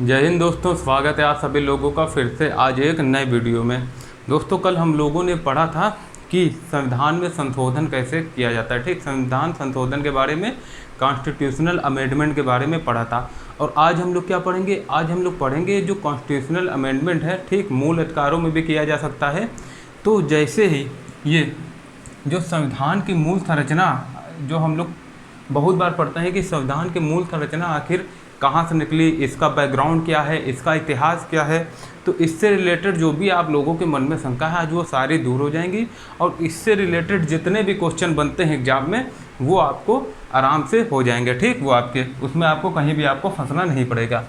जय हिंद दोस्तों, स्वागत है आप सभी लोगों का फिर से आज एक नए वीडियो में। दोस्तों, कल हम लोगों ने पढ़ा था कि संविधान में संशोधन कैसे किया जाता है। ठीक, संविधान संशोधन के बारे में, कॉन्स्टिट्यूशनल अमेंडमेंट के बारे में पढ़ा था। और आज हम लोग क्या पढ़ेंगे? आज हम लोग पढ़ेंगे जो कॉन्स्टिट्यूशनल अमेंडमेंट है, ठीक, मूल अधिकारों में भी किया जा सकता है। तो जैसे ही ये जो संविधान की मूल संरचना, जो हम लोग बहुत बार पढ़ते हैं कि संविधान की मूल संरचना आखिर कहाँ से निकली, इसका बैकग्राउंड क्या है, इसका इतिहास क्या है, तो इससे रिलेटेड जो भी आप लोगों के मन में शंका है आज वो सारी दूर हो जाएंगी। और इससे रिलेटेड जितने भी क्वेश्चन बनते हैं एग्जाम में वो आपको आराम से हो जाएंगे। ठीक, वो आपके उसमें आपको कहीं भी आपको फंसना नहीं पड़ेगा।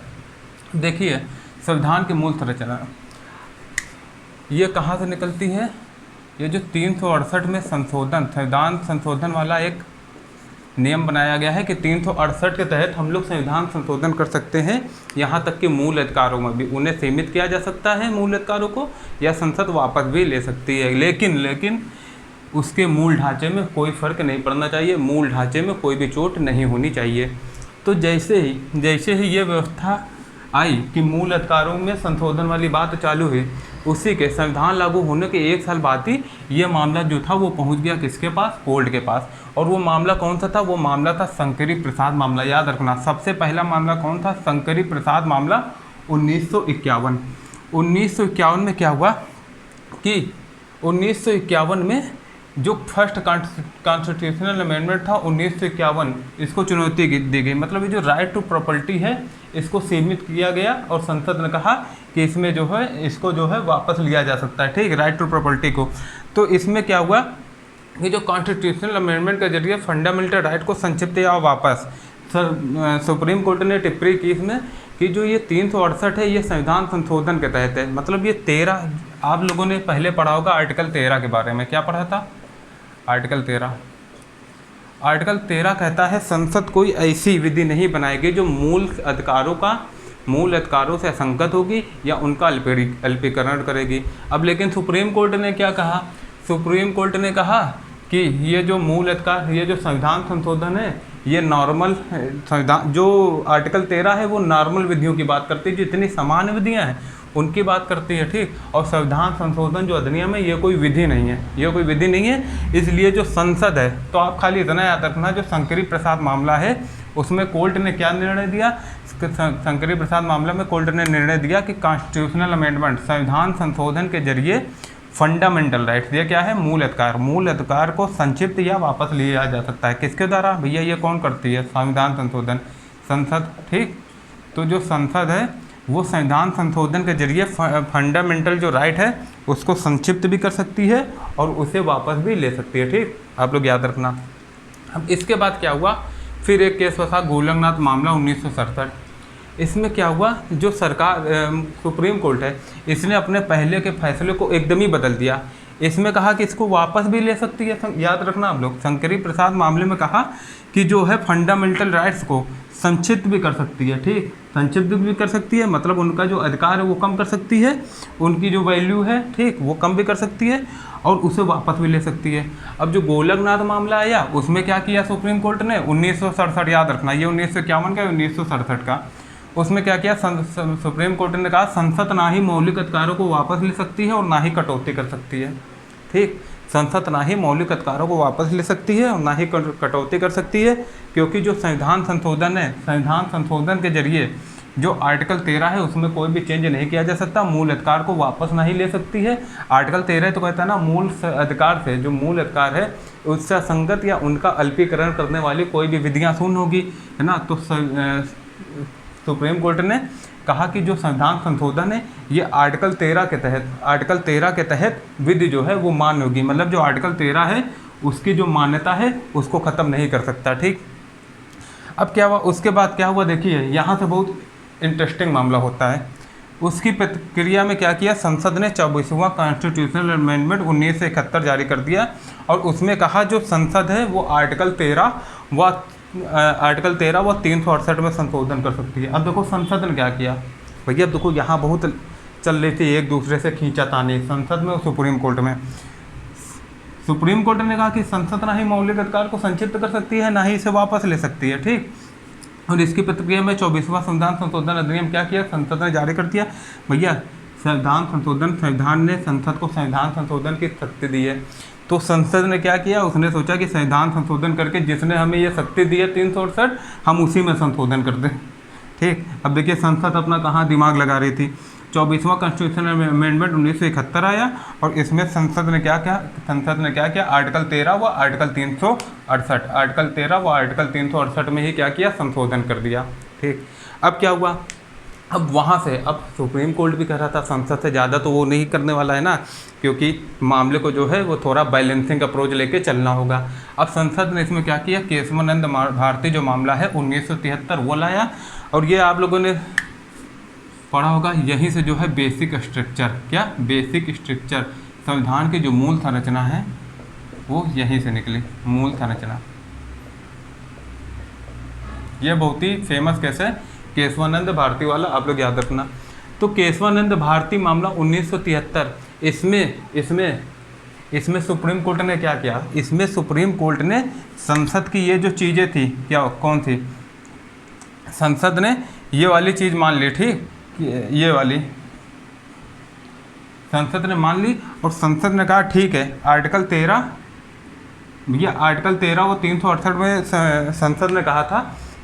देखिए, संविधान की मूल संरचना ये कहाँ से निकलती है? ये जो 368 में संविधान संशोधन वाला एक नियम बनाया गया है कि 368 के तहत हम लोग संविधान संशोधन कर सकते हैं। यहाँ तक कि मूल अधिकारों में भी उन्हें सीमित किया जा सकता है, मूल अधिकारों को, या संसद वापस भी ले सकती है। लेकिन उसके मूल ढांचे में कोई फ़र्क नहीं पड़ना चाहिए, मूल ढांचे में कोई भी चोट नहीं होनी चाहिए। तो जैसे ही ये व्यवस्था आई कि मूल अधिकारों में संशोधन वाली बात चालू हुई, उसी के संविधान लागू होने के 1 साल बाद ही ये मामला जो था वो पहुंच गया किसके पास? कोर्ट के पास। और वो मामला कौन सा था? वो मामला था शंकरी प्रसाद मामला। याद रखना, सबसे पहला मामला कौन था? शंकरी प्रसाद मामला 1951। 1951 में क्या हुआ कि 1951 में जो फर्स्ट कॉन्स्टिट्यूशनल अमेंडमेंट था 1951, इसको चुनौती दी गई। मतलब ये जो राइट टू प्रॉपर्टी है इसको सीमित किया गया और संसद ने कहा कि इसमें जो है इसको जो है वापस लिया जा सकता है। ठीक, राइट टू प्रॉपर्टी को। तो इसमेमें क्या हुआ कि जो कॉन्स्टिट्यूशनल अमेंडमेंट के जरिए फंडामेंटल राइट को संक्षिप्त या वापस सुप्रीम कोर्ट ने टिप्पणी की इसमें कि जो ये 368 है ये संविधान संशोधन के तहत है। मतलब ये 13, आप लोगों ने पहले पढ़ा होगा आर्टिकल 13 के बारे में। क्या पढ़ा था? आर्टिकल 13 कहता है संसद कोई ऐसी विधि नहीं बनाएगी जो मूल अधिकारों से असंगत होगी या उनका अल्पीकरण करेगी। अब लेकिन सुप्रीम कोर्ट ने क्या कहा? सुप्रीम कोर्ट ने कहा कि ये जो मूल अधिकार, ये जो संविधान संशोधन है, ये नॉर्मल संविधान, जो आर्टिकल 13 है वो नॉर्मल विधियों की बात करती है, जितनी सामान्य विधियाँ हैं उनकी बात करती है। ठीक, और संविधान संशोधन जो अधिनियम है ये कोई विधि नहीं है, ये कोई विधि नहीं है। इसलिए जो संसद है, तो आप खाली इतना याद रखना, जो शंकरी प्रसाद मामला है उसमें कोर्ट ने क्या निर्णय दिया? शंकरी प्रसाद मामले में कोर्ट ने निर्णय दिया कि कॉन्स्टिट्यूशनल अमेंडमेंट, संविधान संशोधन के जरिए फंडामेंटल राइट्स, ये क्या है? मूल अधिकार को संक्षिप्त या वापस लिया जा सकता है। किसके द्वारा? भैया ये कौन करती है? संविधान संशोधन, संसद। ठीक, तो जो संसद है वो संविधान संशोधन के जरिए फंडामेंटल जो राइट है उसको संक्षिप्त भी कर सकती है और उसे वापस भी ले सकती है। ठीक, आप लोग याद रखना। अब इसके बाद क्या हुआ? फिर एक केस था गोलकनाथ मामला 1967। इसमें क्या हुआ? जो सुप्रीम कोर्ट है इसने अपने पहले के फैसले को एकदम ही बदल दिया। इसमें कहा कि इसको वापस भी ले सकती है। याद रखना आप लोग, शंकरी प्रसाद मामले में कहा कि जो है फंडामेंटल राइट्स को संक्षिप्त भी कर सकती है। ठीक, संक्षिप्त भी कर सकती है, मतलब उनका जो अधिकार है वो कम कर सकती है, उनकी जो वैल्यू है, ठीक, वो कम भी कर सकती है और उसे वापस भी ले सकती है। अब जो गोलकनाथ मामला आया उसमें क्या किया सुप्रीम कोर्ट ने? 1967, याद रखना, ये 1951 का, 1967 का। उसमें क्या किया सुप्रीम कोर्ट ने कहा संसद ना ही मौलिक अधिकारों को वापस ले सकती है और ना ही कटौती कर सकती है। ठीक, संसद ना ही मौलिक अधिकारों को वापस ले सकती है और ना ही कटौती कर सकती है, क्योंकि जो संविधान संशोधन है, संविधान संशोधन के जरिए जो आर्टिकल 13 है उसमें कोई भी चेंज नहीं किया जा सकता, मूल अधिकार को वापस नहीं ले सकती है। आर्टिकल 13 तो कहता है ना, मूल अधिकार से, जो मूल अधिकार है उससे असंगत या उनका अल्पीकरण करने वाली कोई भी विधियाँ शून्य होगी, है ना। तो सुप्रीम कोर्ट ने कहा कि जो संविधान संशोधन है ये आर्टिकल 13 के तहत विधि जो है वो मान्य होगी। मतलब जो आर्टिकल 13 है उसकी जो मान्यता है उसको ख़त्म नहीं कर सकता। ठीक, अब क्या हुआ? उसके बाद क्या हुआ? देखिए, यहाँ से बहुत इंटरेस्टिंग मामला होता है। उसकी प्रतिक्रिया में क्या किया? संसद ने 24वां कॉन्स्टिट्यूशनल अमेंडमेंट 1971 जारी कर दिया और उसमें कहा जो संसद है वो आर्टिकल 13 व 368 में संशोधन कर सकती है। अब देखो संसद ने क्या किया भैया, देखो यहाँ बहुत चल रही थी एक दूसरे से खींचातानी संसद में और सुप्रीम कोर्ट में। सुप्रीम कोर्ट ने कहा कि संसद ना ही मौलिक अधिकार को संक्षिप्त कर सकती है, ना ही इसे वापस ले सकती है। ठीक, और इसकी प्रतिक्रिया में 24वां संविधान संशोधन अधिनियम क्या किया, संसद ने जारी कर दिया। भैया संविधान ने संसद को संविधान संशोधन की शक्ति दी है। तो संसद ने क्या किया, उसने सोचा कि संविधान संशोधन करके जिसने हमें ये शक्ति दी है 368, हम उसी में संशोधन कर दें। ठीक, अब देखिए संसद अपना कहाँ दिमाग लगा रही थी। 24वां कॉन्स्टिट्यूशनल अमेंडमेंट 1971 आया और इसमें संसद ने क्या किया, आर्टिकल 13 व आर्टिकल 368 में ही क्या किया, संशोधन कर दिया। ठीक, अब क्या हुआ, अब वहाँ से अब सुप्रीम कोर्ट भी कह रहा था संसद से ज़्यादा तो वो नहीं करने वाला है ना, क्योंकि मामले को जो है वो थोड़ा बैलेंसिंग अप्रोच लेके चलना होगा। अब संसद ने इसमें क्या किया, केशवानंद भारती जो मामला है 1973 वो लाया, और ये आप लोगों ने पढ़ा होगा, यहीं से जो है बेसिक स्ट्रक्चर संविधान की जो मूल संरचना है वो यहीं से निकली, मूल संरचना। ये बहुत ही फेमस केस है केशवानंद भारती वाला, आप लोग याद रखना। तो केशवानंद भारती मामला 1973, इसमें सुप्रीम कोर्ट ने क्या किया, इसमें सुप्रीम कोर्ट ने संसद की ये जो चीज़ें थी, क्या कौन थी, संसद ने ये वाली चीज़ मान ली। ठीक, ये वाली संसद ने मान ली, और संसद ने कहा ठीक है, आर्टिकल 13 वो 368 में संसद ने कहा था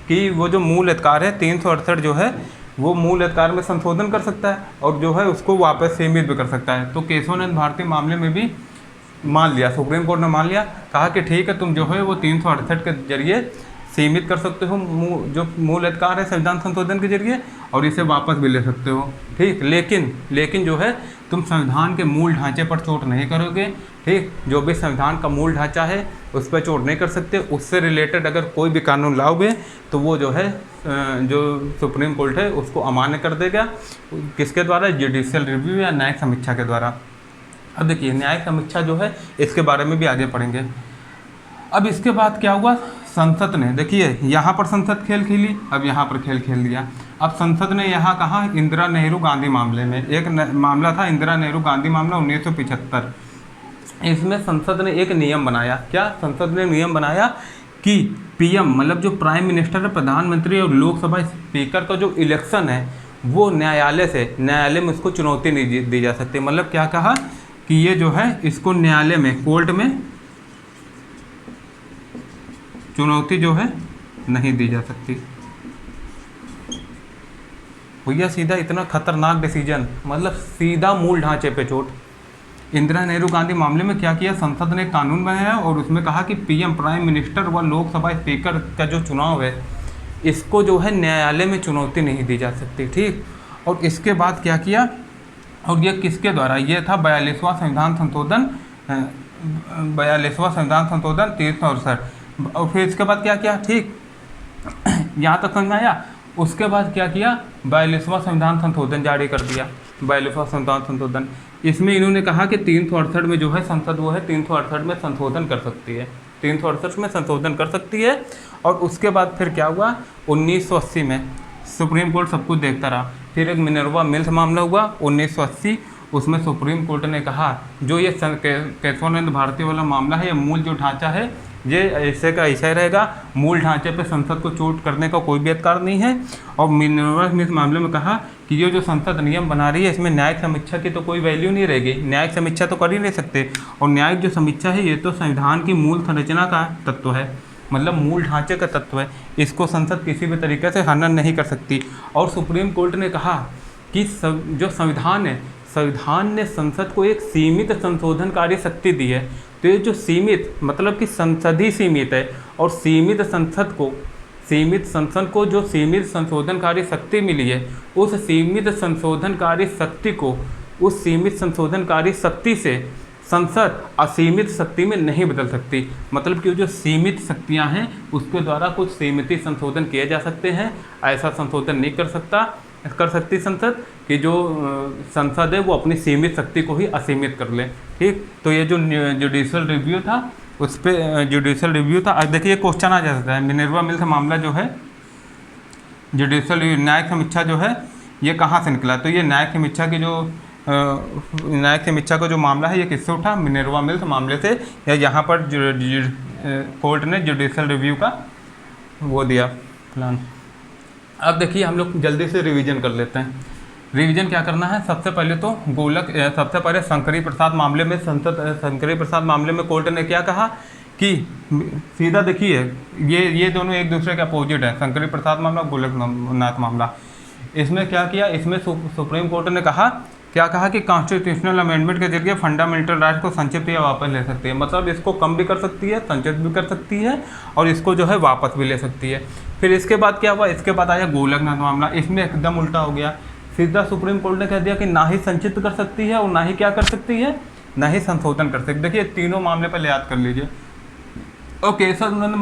कि वो जो मूल अधिकार है 368 जो है वो मूल अधिकार में संशोधन कर सकता है और जो है उसको वापस सीमित भी कर सकता है। तो केशवानंद भारती मामले में भी मान लिया, सुप्रीम कोर्ट ने मान लिया, कहा कि ठीक है तुम जो है वो 368 के जरिए सीमित कर सकते हो जो मूल अधिकार है संविधान संशोधन के जरिए, और इसे वापस भी ले सकते हो। ठीक, लेकिन जो है तुम संविधान के मूल ढांचे पर चोट नहीं करोगे। ठीक, जो भी संविधान का मूल ढांचा है उस पर चोट नहीं कर सकते, उससे रिलेटेड अगर कोई भी कानून लाओगे तो वो जो है जो सुप्रीम कोर्ट है उसको अमान्य कर देगा। किसके द्वारा, जुडिशियल रिव्यू या न्यायिक समीक्षा के द्वारा। अब देखिए न्यायिक समीक्षा जो है इसके बारे में भी आगे पढ़ेंगे। अब इसके बाद क्या हुआ, संसद ने देखिए यहाँ पर संसद खेल खेली, अब यहाँ पर खेल खेल दिया। अब संसद ने यहाँ कहा इंदिरा नेहरू गांधी मामले में, एक मामला था इंदिरा नेहरू गांधी मामला 1975, इसमें संसद ने एक नियम बनाया। क्या संसद ने नियम बनाया कि पीएम मतलब जो प्राइम मिनिस्टर है, प्रधानमंत्री और लोकसभा स्पीकर का जो इलेक्शन है वो न्यायालय में उसको चुनौती नहीं दी जा सकती। मतलब क्या कहा कि ये जो है इसको न्यायालय में, कोर्ट में चुनौती जो है नहीं दी जा सकती। भैया सीधा इतना खतरनाक डिसीजन, मतलब सीधा मूल ढांचे पे चोट। इंदिरा नेहरू गांधी मामले में क्या किया, संसद ने कानून बनाया और उसमें कहा कि पीएम प्राइम मिनिस्टर व लोकसभा स्पीकर का जो चुनाव है इसको जो है न्यायालय में चुनौती नहीं दी जा सकती। ठीक, और इसके बाद क्या किया, और ये किसके द्वारा, ये था 42वां संविधान संशोधन 368। और फिर इसके बाद क्या किया, ठीक यहाँ तक समझ में आया। उसके बाद क्या किया, 42वां संविधान संशोधन जारी कर दिया। 42वां संविधान संशोधन, इसमें इन्होंने कहा कि 368 में जो है संसद वो है 368 में संशोधन कर सकती है, 368 में संशोधन कर सकती है। और उसके बाद फिर क्या हुआ, 1980 में सुप्रीम कोर्ट सब कुछ देखता रहा। फिर एक मिनर्वा मिल्स मामला हुआ 1980, उसमें सुप्रीम कोर्ट ने कहा जो ये केशवानंद भारती वाला मामला है, ये मूल जो ढांचा है ये ऐसे का ऐसा ही रहेगा, मूल ढांचे पे संसद को चोट करने का कोई भी अधिकार नहीं है। और मिनर्वा मिल्स मामले में कहा कि ये जो संसद नियम बना रही है इसमें न्यायिक समीक्षा की तो कोई वैल्यू नहीं रहेगी, न्यायिक समीक्षा तो कर ही नहीं सकते। और न्यायिक जो समीक्षा है ये तो संविधान की मूल संरचना का तत्व है, मतलब मूल ढांचे का तत्व है, इसको संसद किसी भी तरीके से हनन नहीं कर सकती। और सुप्रीम कोर्ट ने कहा कि जो संविधान है, संविधान ने संसद को एक सीमित संशोधनकारी शक्ति दी है। तो ये जो सीमित मतलब कि संसद ही सीमित है, और सीमित संसद को जो सीमित संशोधनकारी शक्ति मिली है, उस सीमित संशोधनकारी शक्ति से संसद असीमित शक्ति में नहीं बदल सकती। मतलब कि जो सीमित शक्तियां हैं उसके द्वारा कुछ सीमित ही संशोधन किए जा सकते हैं, ऐसा संशोधन नहीं कर सकती संसद कि जो संसद है वो अपनी सीमित शक्ति को ही असीमित कर ले। ठीक, तो ये जो जुडिशियल रिव्यू था उस पर जुडिशियल रिव्यू था। अब देखिए क्वेश्चन आ जा सकता है, मिनर्वा मिल्स मामला जो है जुडिशियल न्यायिक समीक्षा जो है ये कहाँ से निकला। तो ये न्यायिक समीक्षा का जो मामला है ये किससे उठा, मिनर्वा मिल्स मामले से, या यहाँ पर कोर्ट ने जुडिशियल रिव्यू का वो दिया प्लान। अब देखिए हम लोग जल्दी से रिवीजन कर लेते हैं। रिवीजन क्या करना है, सबसे पहले तो सबसे पहले शंकरी प्रसाद मामले में शंकरी प्रसाद मामले में कोर्ट ने क्या कहा कि सीधा देखिए ये दोनों एक दूसरे के अपोजिट है, शंकरी प्रसाद मामला, गोलकनाथ मामला। इसमें क्या किया, इसमें सुप्रीम कोर्ट ने कहा, क्या कहा कि कॉन्स्टिट्यूशनल अमेंडमेंट के जरिए फंडामेंटल राइट को संक्षिप्त या वापस ले सकती है। मतलब इसको कम भी कर सकती है, संक्षिप्त भी कर सकती है, और इसको जो है वापस भी ले सकती है। फिर इसके बाद क्या हुआ, इसके बाद आया गोलकनाथ मामला। इसमें एकदम उल्टा हो गया, सीधा सुप्रीम कोर्ट ने कह दिया कि ना ही संक्षिप्त कर सकती है और ना ही क्या कर सकती है, ना ही संशोधन कर सकती है। देखिए तीनों मामले पहले याद कर लीजिए। और केशवानंद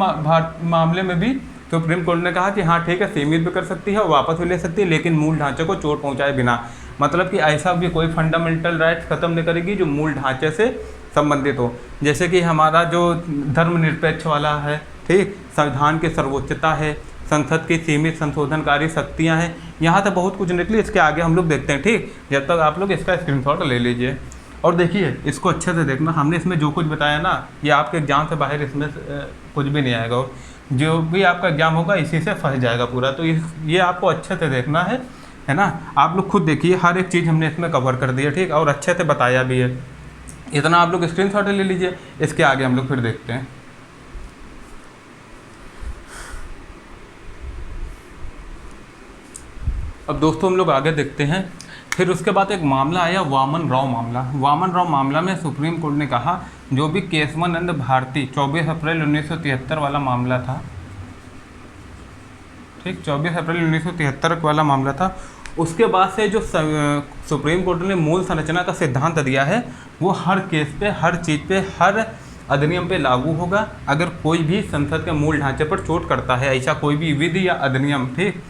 मामले में भी सुप्रीम कोर्ट ने कहा कि हाँ ठीक है, सीमित भी कर सकती है और वापस भी ले सकती है, लेकिन मूल ढांचे को चोट पहुंचाए बिना। मतलब कि ऐसा भी कोई फंडामेंटल राइट्स खत्म नहीं करेगी जो मूल ढांचे से संबंधित हो। जैसे कि हमारा जो धर्मनिरपेक्ष वाला है, ठीक, संविधान की सर्वोच्चता है, संसद की सीमित संशोधनकारी शक्तियाँ हैं, यहाँ तक बहुत कुछ निकली। इसके आगे हम लोग देखते हैं, ठीक। जब तक आप लोग इसका स्क्रीनशॉट ले लीजिए और देखिए इसको अच्छे से देखना। हमने इसमें जो कुछ बताया ना, ये आपके एग्जाम से बाहर इसमें कुछ भी नहीं आएगा, और जो भी आपका एग्जाम होगा इसी से फंस जाएगा पूरा। तो ये आपको अच्छे से देखना है ना। आप लोग खुद देखिए, हर एक चीज़ हमने इसमें कवर कर दी है, ठीक, और अच्छे से बताया भी है। इतना आप लोग स्क्रीनशॉट ले लीजिए। इसके आगे हम लोग फिर देखते हैं। अब दोस्तों हम लोग आगे देखते हैं। फिर उसके बाद एक मामला आया, वामन राव मामला। वामन राव मामला में सुप्रीम कोर्ट ने कहा, जो भी केशवानंद भारती 24 अप्रैल 1973 वाला मामला था, ठीक, 24 अप्रैल 1973 वाला मामला था, उसके बाद से जो सुप्रीम कोर्ट ने मूल संरचना का सिद्धांत दिया है, वो हर केस पे, हर चीज़ पे, हर अधिनियम पे लागू होगा अगर कोई भी संसद के मूल ढांचे पर चोट करता है, ऐसा कोई भी विधि या अधिनियम, ठीक।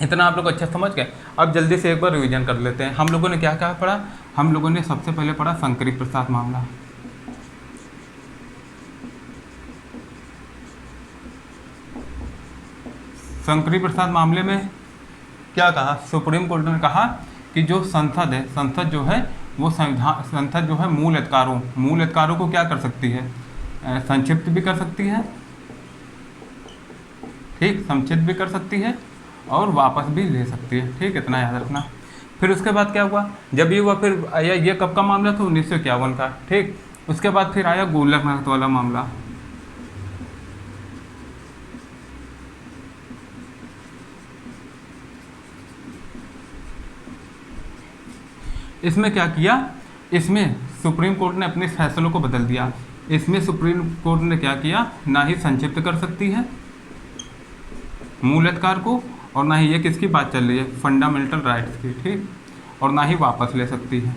इतना आप लोग अच्छा समझ गए। अब जल्दी से एक बार रिवीजन कर लेते हैं। हम लोगों ने क्या क्या पढ़ा, हम लोगों ने सबसे पहले पढ़ा शंकरी प्रसाद मामला। शंकरी प्रसाद मामले में क्या कहा, सुप्रीम कोर्ट ने कहा कि जो संसद है, संसद जो है वो संसद जो है मूल अधिकारों को क्या कर सकती है, संक्षिप्त भी कर सकती है, ठीक, संक्षिप्त भी कर सकती है और वापस भी ले सकती है, ठीक, इतना याद रखना। फिर उसके बाद क्या हुआ, जब ये हुआ फिर आया, ये कब का मामला था, 1951 का, ठीक। उसके बाद फिर आया गोलकनाथ वाला मामला। इसमें क्या किया, इसमें सुप्रीम कोर्ट ने अपने फैसलों को बदल दिया। इसमें सुप्रीम कोर्ट ने क्या किया, ना ही संक्षिप्त कर सकती है मूल अधिकार को, और ना ही ये किसकी बात चल रही है, फंडामेंटल राइट्स की, ठीक, और ना ही वापस ले सकती है,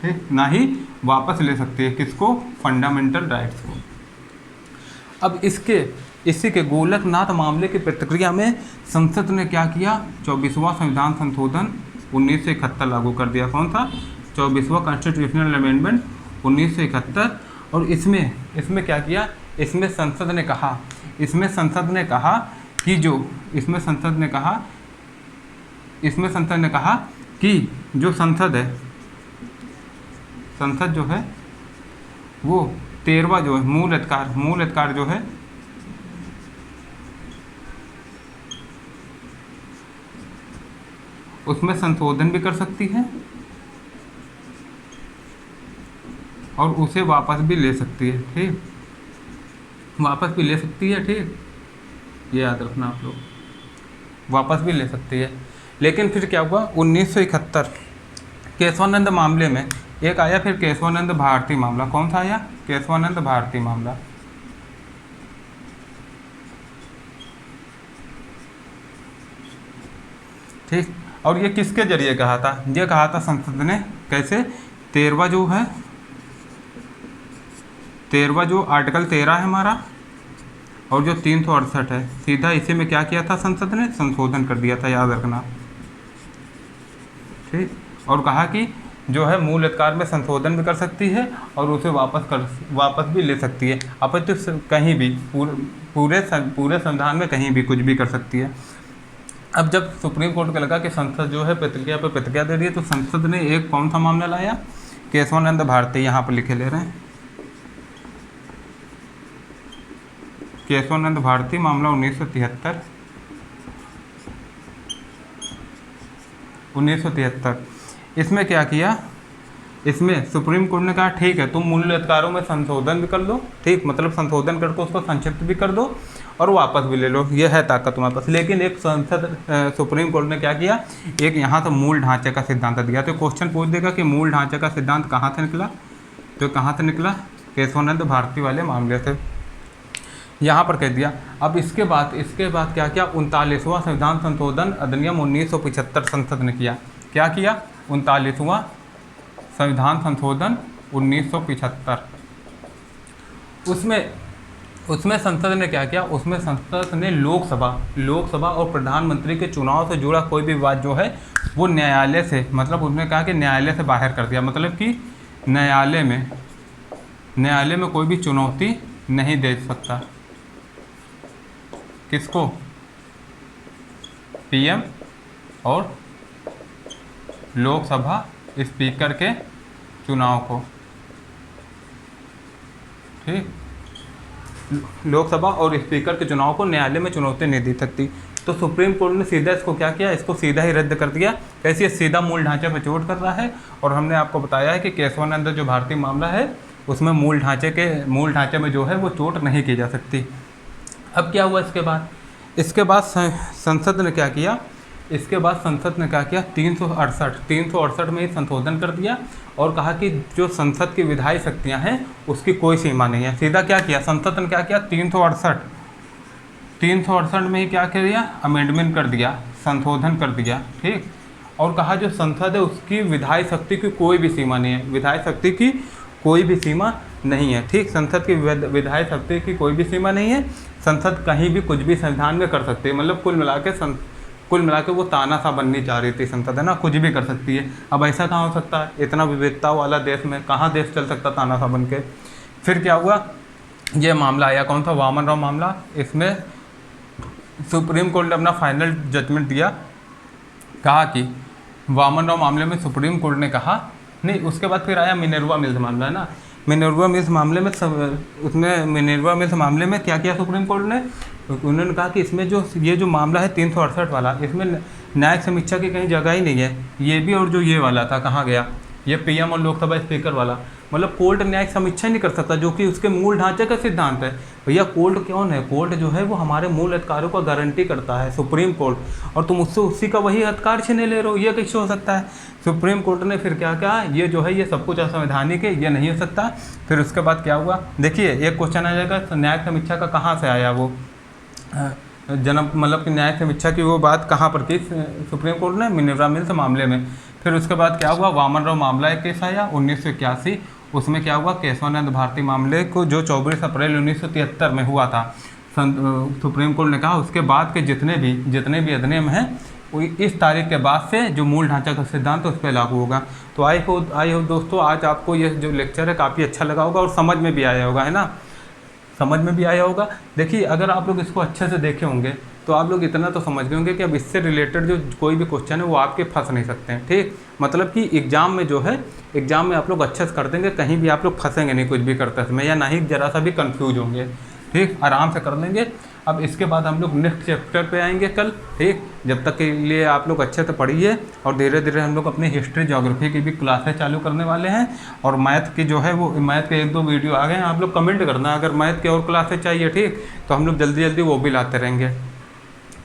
ठीक, ना ही वापस ले सकती है किसको, फंडामेंटल राइट्स को। अब इसी के गोलकनाथ मामले की प्रतिक्रिया में संसद ने क्या किया, 24वां संविधान संशोधन 1971 लागू कर दिया। कौन था, 24वां कॉन्स्टिट्यूशनल अमेंडमेंट 1971। और इसमें क्या किया, इसमें संसद ने कहा कि इसमें संसद ने कहा कि जो संसद जो है वो 13वां जो है मूल अधिकार जो है उसमें संशोधन भी कर सकती है और उसे वापस भी ले सकती है, ठीक, वापस भी ले सकती है, ठीक, ये याद रखना आप लोग, वापस भी ले सकती है। लेकिन फिर क्या हुआ, 1971 केशवानंद मामले में एक आया, फिर केशवानंद भारती मामला। कौन सा आया, केशवानंद भारती मामला। ठीक, और ये किसके जरिए कहा था, ये कहा था संसद ने, कैसे, 13वां जो आर्टिकल 13 है हमारा, और जो 368 है, सीधा इसी में क्या किया था संसद ने, संशोधन कर दिया था, याद रखना, ठीक। और कहा कि जो है मूल अधिकार में संशोधन भी कर सकती है और उसे वापस भी ले सकती है, अपितु कहीं भी पूरे संविधान में कहीं भी कुछ भी कर सकती है। अब जब सुप्रीम कोर्ट को लगा कि संसद जो है प्रतिक्रिया पर प्रतिक्रिया दे रही है, तो संसद ने एक कौन सा मामला लाया, केशवानंद भारती, यहाँ पर लिखे ले रहे हैं, केशवानंद भारती मामला 1973। 1973। इसमें क्या किया, इसमें सुप्रीम कोर्ट ने कहा ठीक है तुम मूल अधिकारों में संशोधन भी कर लो, ठीक, मतलब संशोधन करके उसको संक्षिप्त भी कर दो और वापस भी ले लो, ये है ताकत तुम्हारे पास। लेकिन एक सुप्रीम कोर्ट ने क्या किया, एक यहाँ से मूल ढांचे का सिद्धांत दिया। तो क्वेश्चन पूछ देगा कि मूल ढांचे का सिद्धांत कहाँ से निकला, तो कहाँ से निकला, केशवानंद भारती वाले मामले से, यहाँ पर कह दिया। अब इसके बाद क्या किया, 39वां संविधान संशोधन अधिनियम 1975 संसद ने किया। क्या किया, 39वां संविधान संशोधन 1975। उसमें संसद ने क्या किया, उसमें संसद ने लोकसभा और प्रधानमंत्री के चुनाव से जुड़ा कोई भी विवाद जो है वो न्यायालय से, मतलब उसने कहा कि न्यायालय से बाहर कर दिया, मतलब कि न्यायालय में कोई भी चुनौती नहीं दे सकता। किसको, पीएम और लोकसभा स्पीकर के चुनाव को, ठीक, लोकसभा और स्पीकर के चुनाव को न्यायालय में चुनौती नहीं दी सकती। तो सुप्रीम कोर्ट ने सीधा इसको क्या किया, इसको सीधा ही रद्द कर दिया। कैसे, सीधा मूल ढांचे पर चोट कर रहा है। और हमने आपको बताया है कि केशवानंद जो भारतीय मामला है उसमें मूल ढांचे में जो है वो चोट नहीं की जा सकती। अब क्या हुआ इसके बाद संसद ने क्या किया, 368 में ही संशोधन कर दिया और कहा कि जो संसद की विधायी शक्तियां हैं उसकी कोई सीमा नहीं है। सीधा क्या किया, संसद ने क्या किया, 368 में ही क्या कर दिया, अमेंडमेंट कर दिया, संशोधन कर दिया, ठीक। और कहा जो संसद है उसकी विधायी शक्ति की कोई भी सीमा नहीं है, विधायी शक्ति की कोई भी सीमा नहीं है, ठीक। संसद की विधायी शक्ति की कोई भी सीमा नहीं है। संसद कहीं भी कुछ भी संविधान में कर सकती है, मतलब कुल मिला के वो तानाशाह बननी चाह रही थी संसद, है ना, कुछ भी कर सकती है। अब ऐसा कहाँ हो सकता है, इतना विविधता वाला देश में कहाँ देश चल सकता तानाशाह बन के। फिर क्या हुआ, ये मामला आया, कौन सा, वामन राव मामला। इसमें सुप्रीम कोर्ट ने अपना फाइनल जजमेंट दिया, कहा कि वामन राव मामले में सुप्रीम कोर्ट ने कहा नहीं। उसके बाद फिर आया मिनर्वा मिल्स मामला, है ना। मिनर्वा मिल्स मामले में क्या किया सुप्रीम कोर्ट ने, उन्होंने कहा कि इसमें ये जो मामला है 368 वाला, इसमें न्यायिक समीक्षा की कहीं जगह ही नहीं है। ये भी और जो ये वाला था कहाँ गया, ये पीएम और लोकसभा स्पीकर वाला, मतलब कोर्ट न्यायिक समीक्षा नहीं कर सकता, जो कि उसके मूल ढांचे का सिद्धांत है। भैया कोर्ट कौन है, कोर्ट जो है वो हमारे मूल अधिकारों का गारंटी करता है, सुप्रीम कोर्ट, और तुम उससे उसी का वही अधिकार छीने ले रहे हो, ये कैसे हो सकता है। सुप्रीम कोर्ट ने फिर क्या कहा, ये जो है ये सब कुछ असंवैधानिक है, ये नहीं हो सकता। फिर उसके बाद क्या हुआ, देखिए एक क्वेश्चन आ जाएगा, न्यायिक समीक्षा का कहाँ से आया वो मतलब कि न्यायिक समीक्षा की वो बात कहाँ पर की सुप्रीम कोर्ट ने, मिनर्वा मिल्स मामले में। फिर उसके बाद क्या हुआ, वामन राव मामला एक केस आया 1981, उसमें क्या हुआ, केशवानंद भारती मामले को जो 24 अप्रैल 1973 में हुआ था, सुप्रीम कोर्ट ने कहा उसके बाद के जितने भी अधिनियम हैं वो इस तारीख के बाद से जो मूल ढांचा का सिद्धांत है उस पर लागू होगा। तो आई हो दोस्तों, आज आपको ये जो लेक्चर है काफ़ी अच्छा लगा होगा और समझ में भी आया होगा, है ना, समझ में भी आया होगा। देखिए अगर आप लोग इसको अच्छे से देखे होंगे तो आप लोग इतना तो समझ गए होंगे कि अब इससे रिलेटेड जो कोई भी क्वेश्चन है वो आपके फंस नहीं सकते हैं, ठीक। मतलब कि एग्ज़ाम में जो है, एग्ज़ाम में आप लोग अच्छे से कर देंगे, कहीं भी आप लोग फंसेंगे नहीं कुछ भी करते समय, या ना ही ज़रा सा भी कंफ्यूज होंगे, ठीक, आराम से कर लेंगे। अब इसके बाद हम लोग नेक्स्ट चैप्टर पे आएंगे कल, ठीक। जब तक के लिए आप लोग अच्छे से पढ़िए और धीरे धीरे हम लोग अपनी हिस्ट्री ज्योग्राफी की भी क्लासेस चालू करने वाले हैं। और मैथ की जो है वो मैथ के 1-2 वीडियो आ गए हैं, आप लोग कमेंट करना अगर मैथ की और क्लासेस चाहिए, ठीक, तो हम लोग जल्दी जल्दी वो भी लाते रहेंगे।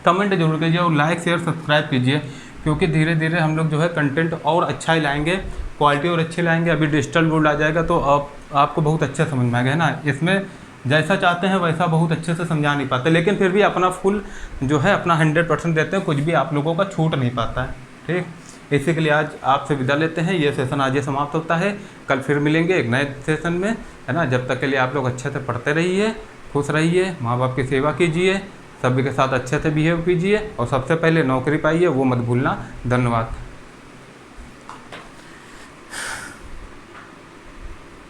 कमेंट जरूर कीजिए और लाइक शेयर सब्सक्राइब कीजिए, क्योंकि धीरे धीरे हम लोग जो है कंटेंट और अच्छा ही लाएंगे, क्वालिटी और अच्छी लाएंगे। अभी डिजिटल बोर्ड आ जाएगा तो आपको बहुत अच्छे समझ में आएगा, है ना। इसमें जैसा चाहते हैं वैसा बहुत अच्छे से समझा नहीं पाते, लेकिन फिर भी अपना फुल जो है अपना 100% देते हैं, कुछ भी आप लोगों का छूट नहीं पाता है, ठीक। इसी के लिए आज आपसे विदा लेते हैं, ये सेशन आज ये समाप्त होता है। कल फिर मिलेंगे एक नए सेशन में, है ना। जब तक के लिए आप लोग अच्छे से पढ़ते रहिए, खुश रहिए, माँ बाप की सेवा कीजिए, सभी के साथ अच्छे से बिहेव कीजिए और सबसे पहले नौकरी पाइए, वो मत भूलना। धन्यवाद।